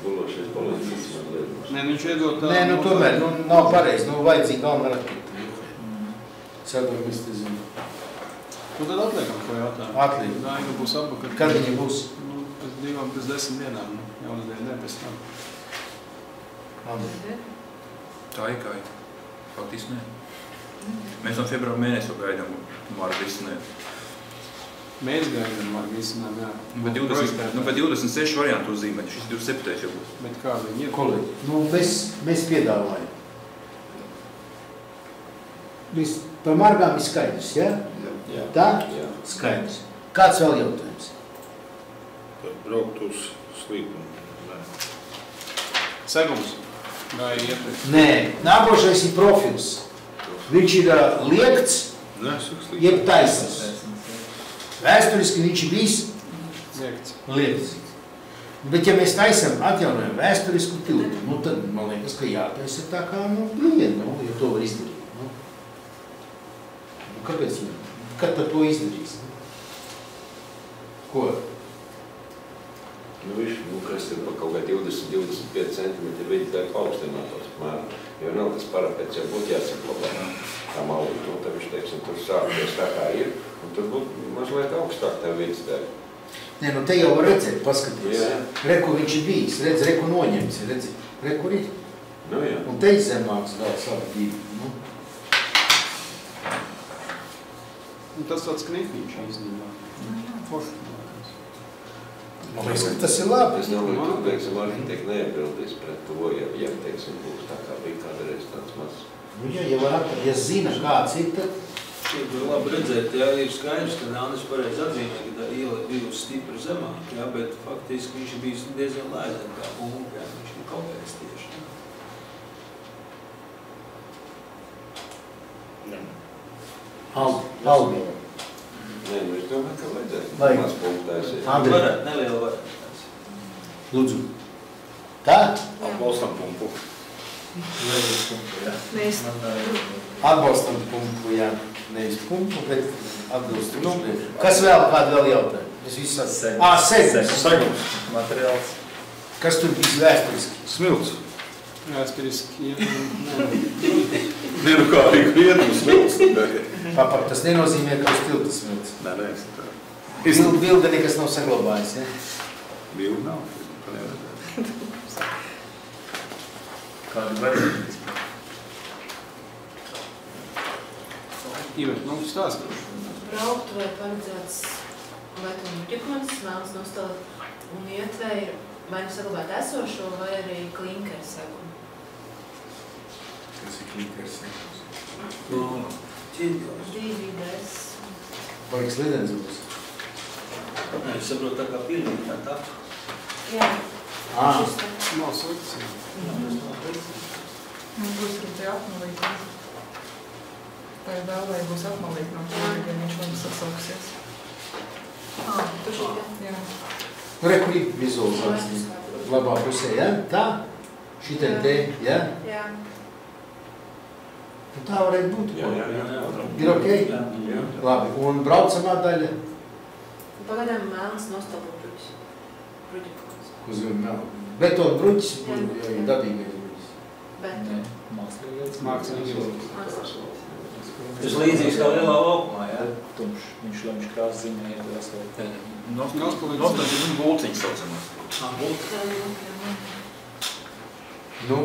gulošais palīdzības mazliet. Nē, viņš iedod tā... Nē, tomēr, nav pareizi, vajadzīgi galvenā arhitekta. Sēdam, es te zinu. Tad atliekam ko jautājumu. Atliekam. Nā, ja būs apakaļ. Kad viņa būs? Pēc 10 dienām, jaunadien, ne pēc tam. Tā ir kā ir. Faktiski nē. Mēs no februāra mēnesi gaidām Marga izcinēt. Mēs gaidām Marga izcinām, jā. Bet 26 variantu uzzīmēt, šis 27. jau būs. Bet kā viņi ir? Kolēģi, mēs piedāvājam. Par Margām ir skaidrs, jā? Jā. Tā? Jā. Skaidrs. Kāds vēl jautājums? Par braukt uz slīpumu. Segums. Gāja iepriekš. Nē, nākošais ir profils. Viņš ir liekts, jeb taisns. Vēsturiski viņš ir bijis liekts. Bet ja mēs taisam, atjaunojam vēsturisku tiltu, tad man liekas, ka jātaisa tā kā lieta, ja to var izdarīt. Kāpēc? Kad tad to izdarīs? Ko? Kas ir pa kaut kā 20-25 centimetri vidi tā paaugstinātos apmēram. Jo nav tas parapets, jau būtu jāsaklabā tā malī. Tad viņš, teiksim, tur sākties tā kā ir, un tur būtu mazliet augstāk tā vidas dēļ. Nē, te jau var redzēt, paskaties. Reku viņš ir bijis, reku noņemts, reku ir. Jā. Un te ir zemāks gals abi divi. Tas tāds knifiņš īstenībā. Forši. Man liekas, ka tas ir labi. Es domāju, ka, teiksim, arhitekti neatbildīs pret to, ja teiksim, būs tā kā bija kādreiz tāds mazs. Ja zina, kāds ir, tad... Šeit ir labi redzēt, jā, ir skaidrs, ka Nānis pareizi atzīmē, ka tā iela ir bijusi stipri zemāk, jā, bet faktiski viņš ir bijis diezgan lēdien kā bumba, jā, viņš ir kaut kāds tieši. Albi. Nē, nu es domāju, ka vajadzētu. Vajag. Maz punktēs. Andri, Varētu, nelielu varētu. lūdzu. Tā? Atbalstam pumpu. Mēs Atbalstam pumpu, jā. Nevis pumpu, bet atbilstam. Nu, kas vēl, kādu vēl jautājumu? Es visu saku. Segums. Materiāls. Kas tur bija vēsturiski? Smilts. Vēsturiski, Nē, nu kā arī krietni smilts. Papa, tas nenozīmē, ka uz tilta smilts. Nē, es tā. Bilde nekas nav saglabājis, ja? Bildi nav. Tā nevarētu. Kādu variantu? Ivet, nu, stāst. Braukt vai paredzēts vai to muģekons, vēlas nostāt un ietvēr vai nu saglabāt esošo vai arī klinkeru segumu. Tas ir klinkers. Divides. Baigs lidens būs. Es saprotu, tā kā pilnīgi tā tā. Jā. Šis tā. Nav slikts. mums būs arī tie apmalīgi. Tā ir dāvai būs apmalīgi no tiem, ja viņš mums sasauksies. Tu šī tā? Jā. Re, kur ir vizualizācija? Labā pusē, ja? Tā? Šitai te, ja? Jā. Nu, tā varētu būt. Jā. Ir okei? Jā. Labi, un braucamā daļa? Pagaidām mēlns nostāvu bruģis. Bruģikons. Uz vēl. Beton bruģis, jo ir dabīgais bruģis. Bet. Nē, mākslīgais. Mākslīgais. Tas līdzīgs kā lielā laukumā, jā? Tumšs, viņš lemš krās ziņā ir asfaltē. Nostāvis ir bulciņas saucamās. Nu,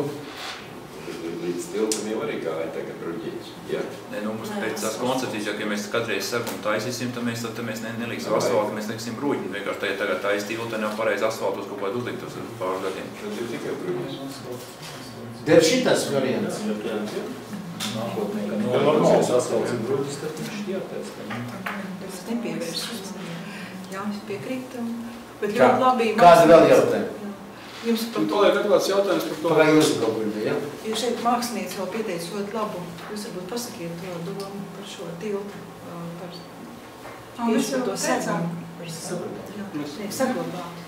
Līdz tiltam jau arī gāja tagad bruģīts. Jā. Nē, nu, mums pēc tās koncepcijas, ja mēs katreiz segumu taisīsim, tad mēs neliksim asfaltu, mēs liksim bruģi. Vienkārši tagad taisa tilta nav pareizi asfaltu uz kaut kādu uzliktos pāris gadiem. Tas ir tikai bruģis. der šitas variants. Nākotnē, ka normāls asfalts un bruģis, tad viņš jāpēc. Es nepievēršu. Jā, es piekrītu. Bet Kā? ļoti labi. Kāda vēl jautājuma? Jums par Un to, paliek atklāts jautājums par to. Pagāj jūs braukļi, ja? jo šeit mākslinieci vēl pieteica ļoti labu. Jūs varbūt pasakiet to domu par šo tiltu, par tieši par to segumu. Nē, saglabāt.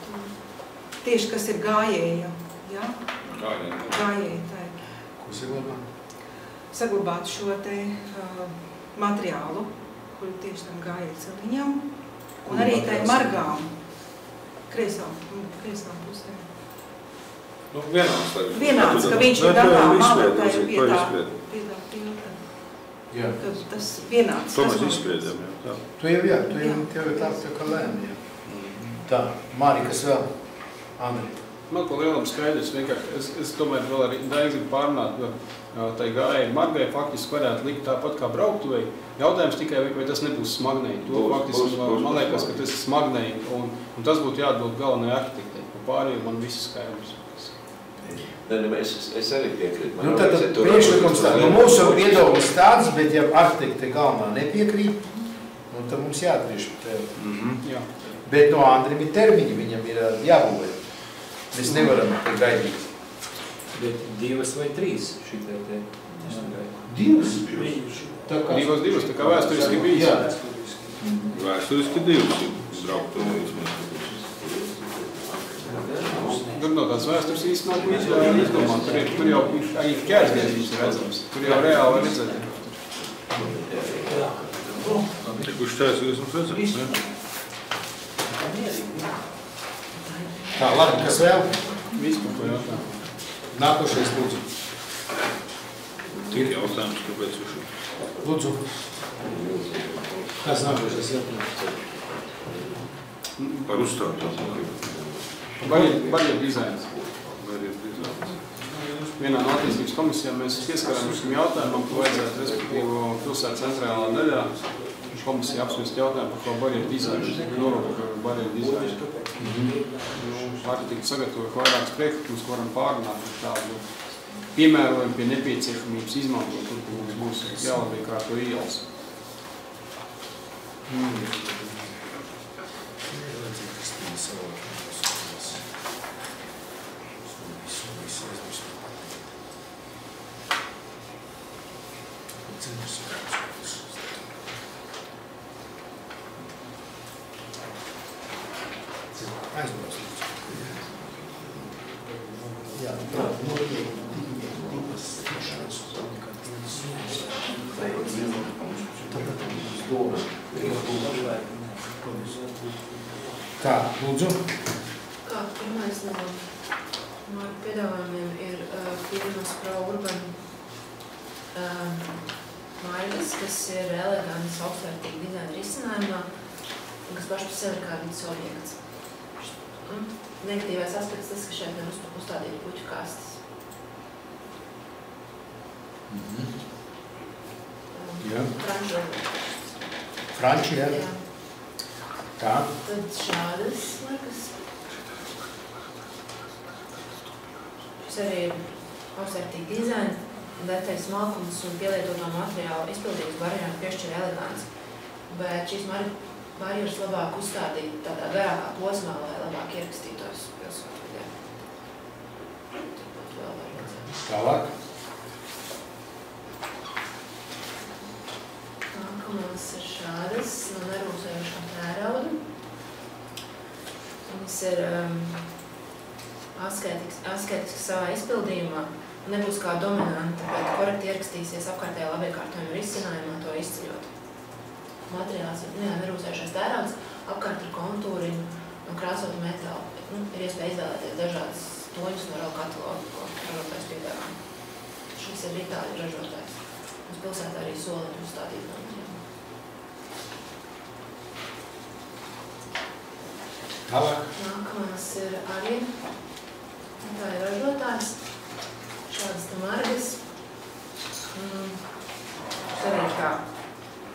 Tieši kas ir gājēja, jā? Gājēja, tā ir. Ko saglabā? Saglabāt šo te materiālu, kuru tieši tam gājēja celiņam, un arī tai margām, kreisām pusēm. Nu, vienāds tagad. Vienāds, ka viņš ir gatā malatai pie tā tilta. Jā. Ka tas vienāds. To mēs tas izspriedām, jā. Tu jau, jā, tu jau tā kā lēmi, jā. Tā, Māri, kas vēl? Andri. Man ko lielam skaidrs, vienkārši es tomēr vēl arī gribu pārnāt, jo tai gājēji margai faktiski varētu likt tāpat kā brauktuvei. Jautājums tikai, vai tas nebūs smagnēji. To faktiski man liekas, ka tas ir smagnēji, un tas būtu jāatbild galvenai arhitektei. Pārējiem man viss skaidrs. Es arī piekrītu. Nu, tad priekšlikums tā, nu, mūsu viedoklis tāds, bet ja arhitekte galvenā nepiekrīt, nu, tad mums jāatgriež pie Jā. Bet no Andrim ir termiņi, viņam ir jābūvē. Mēs nevaram te gaidīt. Bet 2 vai 3 šitai te. 2? Divas, tā kā vēsturiski bija. Jā. Vēsturiski 2 brauktuves. Tur no tās vēstures īsti nav izdomāt. Tur jau arī ķērsdienības ir redzams. Tur jau reāli var redzēt. Kurš ķērsdienības mums redzams, ne? Tā, labi, kas vēl? Viss par to jautājum. Nākošais, lūdzu. Tik jautājums, kāpēc jūs šo? Lūdzu. Kas nākošais jautājums? Par uzstātu. Barjeru dizains. Barjeru dizains. Vienā no attīstības komisijām mēs pieskarām šim jautājumam, ka vajadzētu respektīvu pilsētas centrālā daļā komisija apspriest jautājumu par ko barjeru dizainu, norūku par barjeru dizainu. Arhitekti sagatavoja vairākas priekšlikumus, ko varam pārunāt ar tādu piemērojumu pie nepieciešamības izmantot, tur, kur mums būs jālabiekārto ielas. Aizbrauc. Jā, tā, Tā, lūdzu. Kā pirmais no piedāvājumiem ir firmas Pro Urban maigas, kas ir elegants, augstvērtīgi dizaina risinājumā, un kas paši par sevi kā vidas objekts. Negatīvais aspekts tas, ka šeit var uzstādīt puķu kastes. Jā. Franču ražotājs. Franči, jā? Jā. Tā. Tad šādas markas. Šis arī ir augstvērtīgi dizaina, detaļas smalkums un pielietoto materiālu izpildījums barjerām piešķir elegants. Bet šīs barjeras labāk uzstādīt tādā garākā posmā, lai labāk ierakstītos pilsētvidē. Turpat vēl var redzēt. Tālāk. Nākamās ir šādas no nerūsējušā tērauda. Viņas ir asketisks savā izpildījumā. Nebūs kā dominanta, bet korekti ierakstīsies apkārtējā labiekārtojuma risinājumā to izceļot. Materiāls ir nerūsējušais tērauds, apkārt ar kontūriņu un krāsotu metālu. Ir iespēja izvēlēties dažādas toņus no ralu katalogu, ko ražotājs piedāvā. Šis ir itāļu ražotājs. Mums pilsētā arī soliņu uzstādīt no viņiem. Tālāk. Nākamās ir arī itāļu ražotājs. Šādas te margas. Arī kā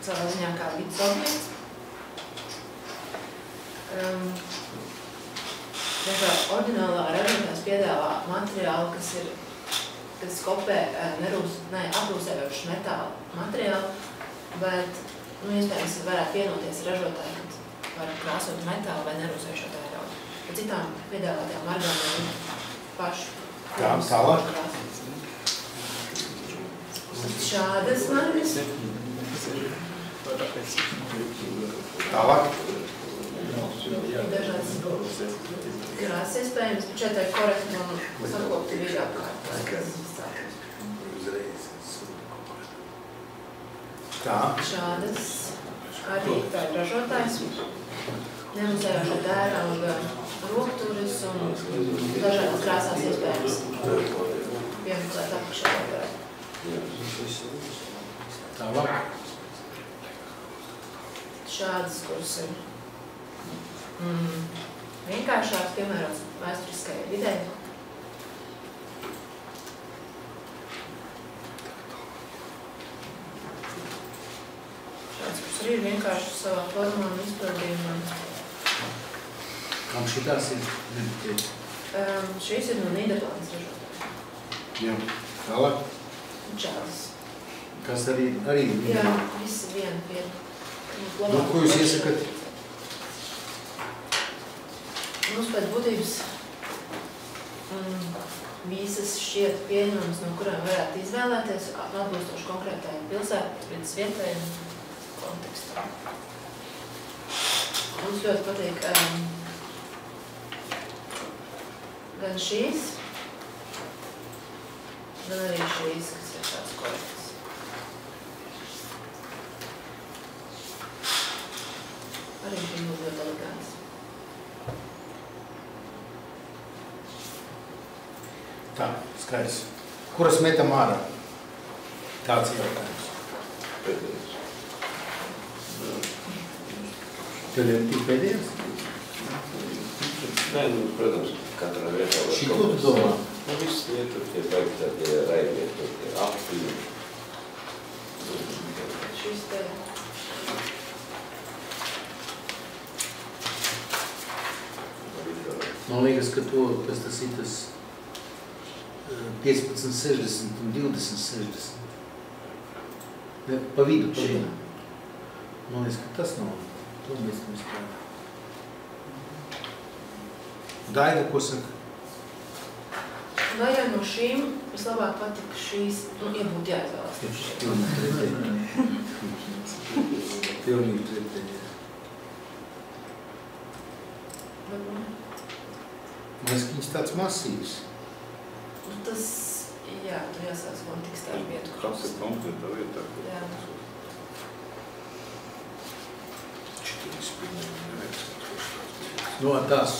savā ziņā kā vidas objekts. Oriģinālā ražotājs piedāvā materiālu, kas kopē aplūsējošu metālu materiālu, bet, iespējams, varētu vienoties ražotāji, kad var krāsot metālu vai nerūsējušo tēraudu. Bet citām piedāvātajām margām ir pašu. Tā, tālāk. Šādas margas. Tālāk. Dažādas krāsas iespējams, bet šeit ir korekti un sakopti viļā apkārt. Tā. Šādas arī tā ir ražotājs. Nemazējošā tērauda rokturis un dažādas krāsās iespējams piemeklēt apakšā varētu. Tālāk. Šādas, kuras ir vienkāršās, piemērots vēsturiskajai videi. Šādas, kuras arī ir vienkāršas savā formā un izpildījumā. Kam šitās ir? Šīs ir no Nīderlandes ražotāji. Jā. Tālāk. Šādas. Kas arī ir? Jā, visi viena. Nu, ko jūs iesakat? Mums pēc būtības visas šķiet pieņemas, no kurām varētu izvēlēties, atbilstoši konkrētai pilsētas vietai un kontekstam. Mums ļoti patīk gan šīs, gan arī šīs, kas ir tāds korekts. Arī bija ļoti elegants. Tā, skaidrs. Kuras metam ārā? Tāds jautājums. Tev ir tik pēdējais? Nē, protams, katrā vietā var Šito tu domā? Viss lietur, tie baigi tādi raidietur, tie aptīvi. Šis te Man liekas, ka tas ir tas 15-60 un 20-60. Pa vidu. Man liekas, ka tas nav. To mēs spēlējam. Daida, ko saka? Vai jau no šīm vislabāk patika šīs, iebūt jāizvēlas. Pilnīgi pretēji. Mēs viņš tāds masīvs. Tas, jā, tur jāsās kontekstā ar vietu. Kas ir konkrētā vietā? Jā. No tās,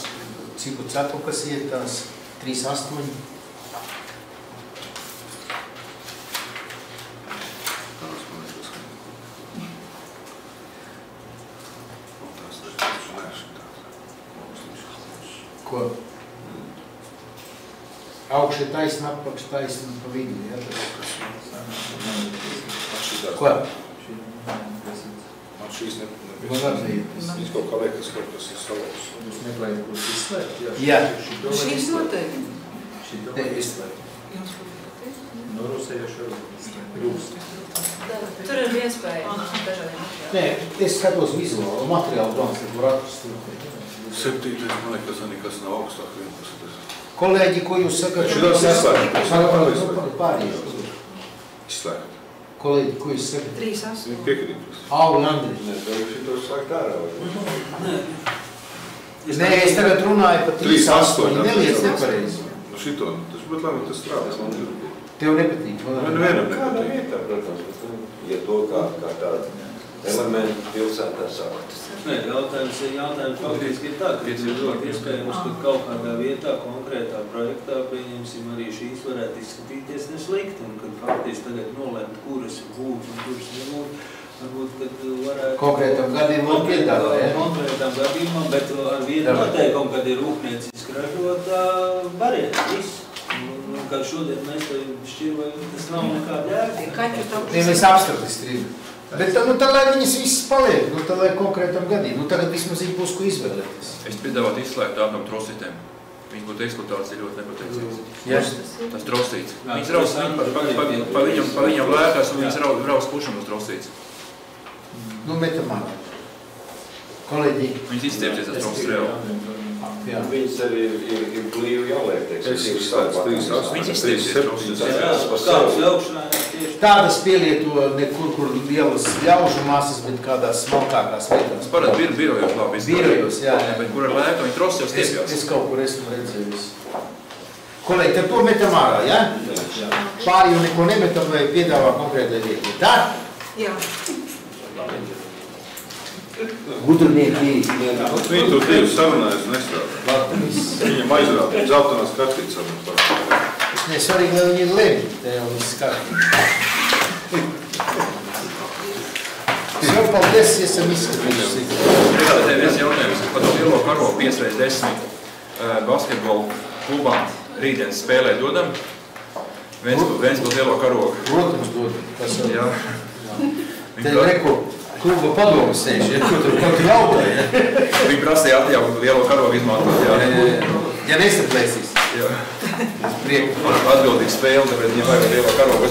cik cepukas iet tās 3,8. Ko? Augš ir taisna, apakš taisna pa vidu, ja? Ko? Man šīs nebija. Viņš kaut kā liekas, kaut kas ir savs. Jūs meklējat, kurš izslēgt? Jā. Šīs noteikti. Šito Te izslēgt. Jums kur pateikt? Norusējuši rūs. Tur ir iespēja dažādiem materiāliem. Nē, es skatos vizuālu materiālu plāns, tad var atrast. 7. man liekas, nekas nav augstāk 11. Kolēģi, ko jūs sakat? Šitās izslēgt. Pārējais. Izslēgt. Kolēģi, ko jūs sakat? 3,8. Piekrītus. Au un Andri. Nē, tev šito slēgt ārā. Nē, es tagad runāju par 3,8. Neliec nepareizi. Nu šito, bet labi, tas strādās. Tev nepatīk? Man vienam Kādā nepatīk. vietā, protams, bet, ja to kā tādu elementu pilsētā sākt. Nē, jautājums faktiski ir tā, ka ir ļoti iespējams, ka kaut kādā vietā, konkrētā projektā, pieņemsim, arī šīs varētu izskatīties neslikti, un kad faktiski tagad nolemt, kuras būt un kuras nebūt, varbūt, kad varētu... Konkrētam gadījumam piedāvā, ja? Konkrētam gadījumam, bet ar vienu noteikumu, kad ir rūpnieciski ražota barieta, viss. Un kā šodien mēs to šķirvajam, tas nav nekāda jēga. Nē, mēs abstrakti strīdam. Bet nu, tā, lai viņas visas paliek, nu, tā, lai konkrētam gadījumam. Nu, tagad vismaz ir būs, ko izvēlēties. Es piedāvātu izslēgt ārnam trosītēm. Viņš būtu eksploatācija ļoti nepateicīgs. Jā. Tas trosīts. Viņas raus, pa viņam lēkās un viņas raus pušam uz trosīts. Nu, metam ārā. Kolēģi. Viņas izstiepsies tas trosīts reāli. Jā. Viņas arī ir blīvi jāliek, teiksim. Es izslēdzu 3,8. Viņas izstiepsies trosīts. Kāds jaukšanā tieši. Tādas pielieto nekur, kur lielas ļaužu masas, bet kādās smalkākās vietās. Parād birojos labi izslēgt. Birojos, jā. Bet kur ar lēku, viņi trosīs jau stiepjās. Es kaut kur esmu redzējis. Kolēģi, tad to metam ārā, ja? Pāri jau neko nemetam vai piedāvā konkrētai vietai. Tā? Jā. Gudrnieki. Viņi to divi sarunājas nestrādā. Viņam aizrāda, dzeltenās kartītes sarunās. Es nesvarīgi, lai viņi ir lemj, te jau viss kārtīgi. Jau paldies, esam izskatījuši. Tev viens jautājums par to lielo karogu 5x10 basketbolu klubā rītdienas spēlē dodam. Ventspils lielo karogu. Protams, dodam. Jā. Te reko kluba padomu sēž, ja ko tur jautāja. Viņi prasīja atļauju lielo karogu izmantot, jā. Ja nesaplēsīs. Jā. Prieku. Atbildīgi spēle, tāpēc viņam vajag lielo karogu.